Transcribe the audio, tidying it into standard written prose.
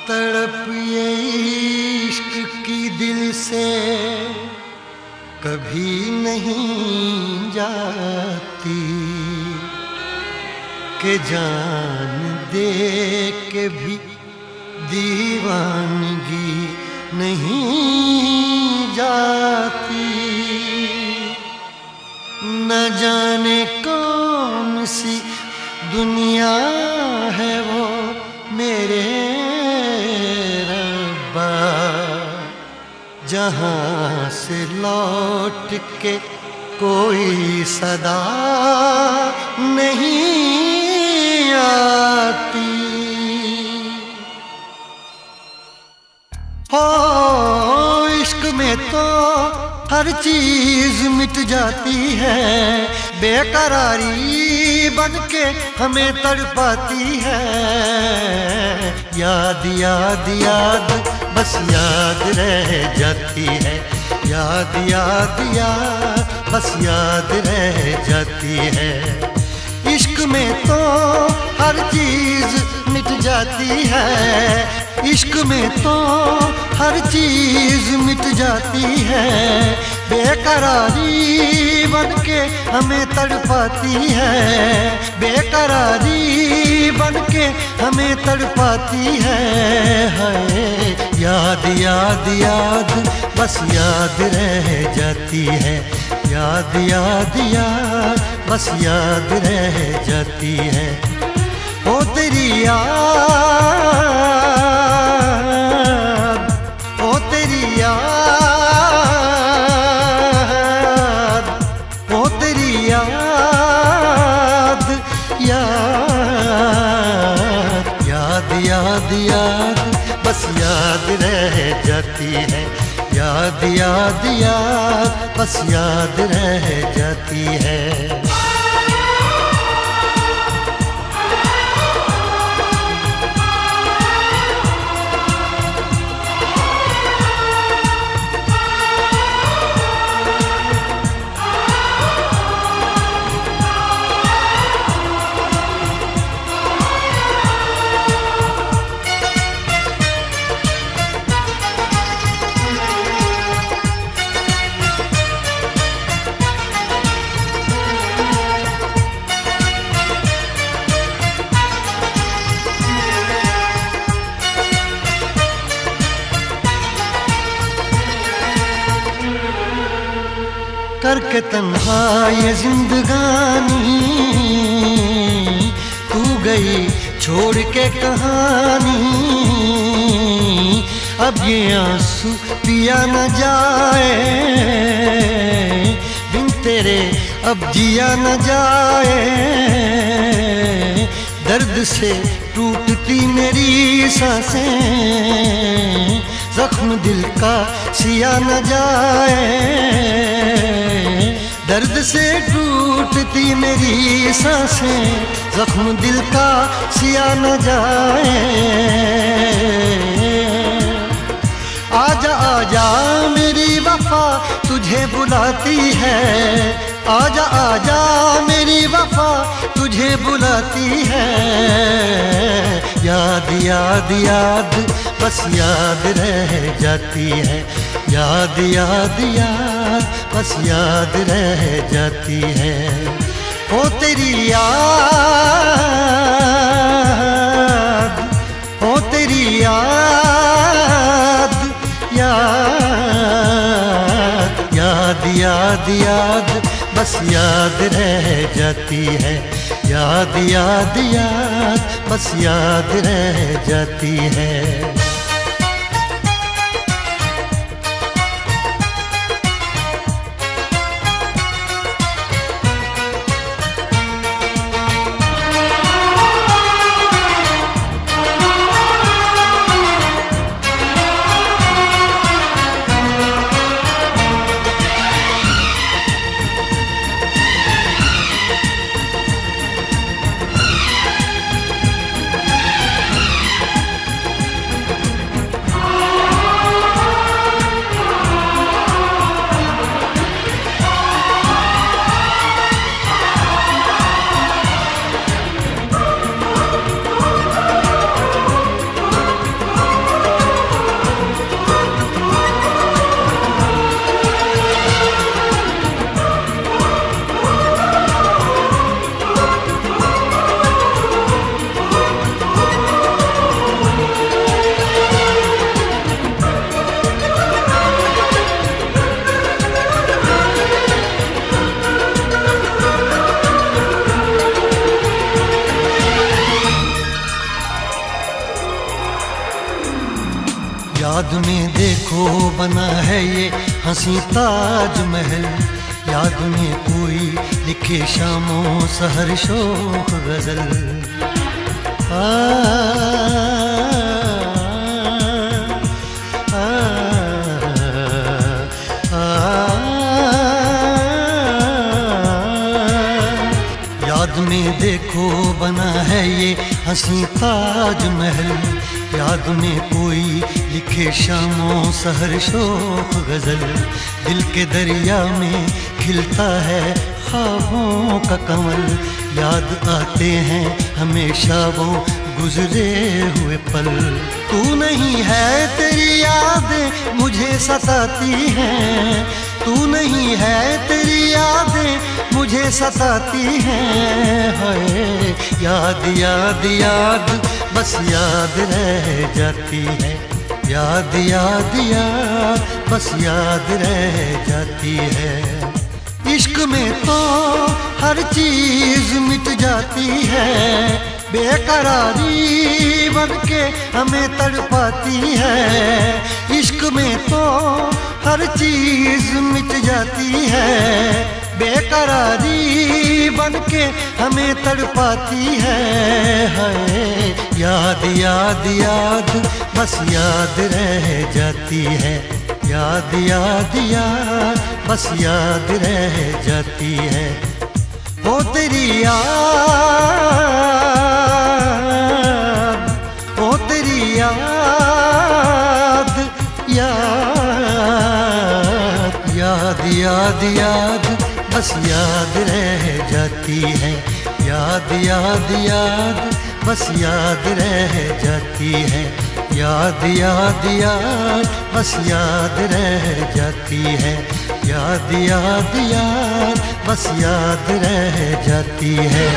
तड़प ये इश्क की दिल से कभी नहीं जाती कि जान दे के भी दीवानगी नहीं जाती। न जाने कौन सी दुनिया है वो मेरे रब्बा, जहाँ से लौट के कोई सदा नहीं आती। हो इश्क में तो हर चीज मिट जाती है, बेकरारी बन के हमें तड़पाती है। याद याद याद बस याद रह जाती है, याद याद याद बस याद रह जाती है। इश्क में तो हर चीज मिट जाती है, इश्क में तो हर चीज मिट जाती है। बेकरारी बन के हमें तड़पाती है, बेकरारी बन के हमें तड़पाती है। याद याद याद बस याद रह जाती है, याद याद याद बस याद रह जाती है। ओ तेरी याद, ओ तेरी याद, ओ तेरी याद, याद याद याद याद बस याद रह जाती है, याद याद याद बस याद रह जाती है। करके तन्हा ये जिंदगानी तू गई छोड़ के कहानी। अब ये आंसू पिया न जाए बिन तेरे, अब जिया न जाए। दर्द से टूटती मेरी सांसें, जख्म दिल का सिया न जाए। दर्द से टूटती मेरी सांसें, जख्म दिल का सिया न जाए। आजा आजा मेरी वफा तुझे बुलाती है, आजा आजा मेरी वफा तुझे बुलाती है। याद याद याद बस याद रह जाती है, याद याद याद बस याद रह जाती है। ओ तेरी याद, ओ तेरी याद, याद याद याद याद बस याद रह जाती है, याद याद याद बस याद रह जाती है। याद में देखो बना है ये हंसी ताजमहल, याद में कोई लिखे शामों सहर शोख गजल। याद में देखो बना है ये हंसी ताजमहल, याद में कोई लिखे शामों सहर शोख गजल। दिल के दरिया में खिलता है ख्वाबों का कमल, याद आते हैं हमेशा वो गुजरे हुए पल। तू नहीं है तेरी यादें मुझे सताती हैं, तू नहीं है तेरी यादें मुझे सताती हैं। हाय याद याद याद बस याद रह जाती है, याद याद याद बस याद रह जाती है। इश्क में तो हर चीज मिट जाती है, बेकरारी बनके हमें तड़पाती है। इश्क में तो हर चीज मिट जाती है, बेकरारी बनके हमें तड़पाती है। हाय याद याद याद बस याद रह जाती है, याद याद याद बस याद रह जाती है। वो तेरी याद, वो तेरी याद, याद याद याद याद बस याद रह जाती है, याद याद याद बस याद रह जाती है। याद याद याद बस याद रह जाती है, याद याद याद बस याद रह जाती है।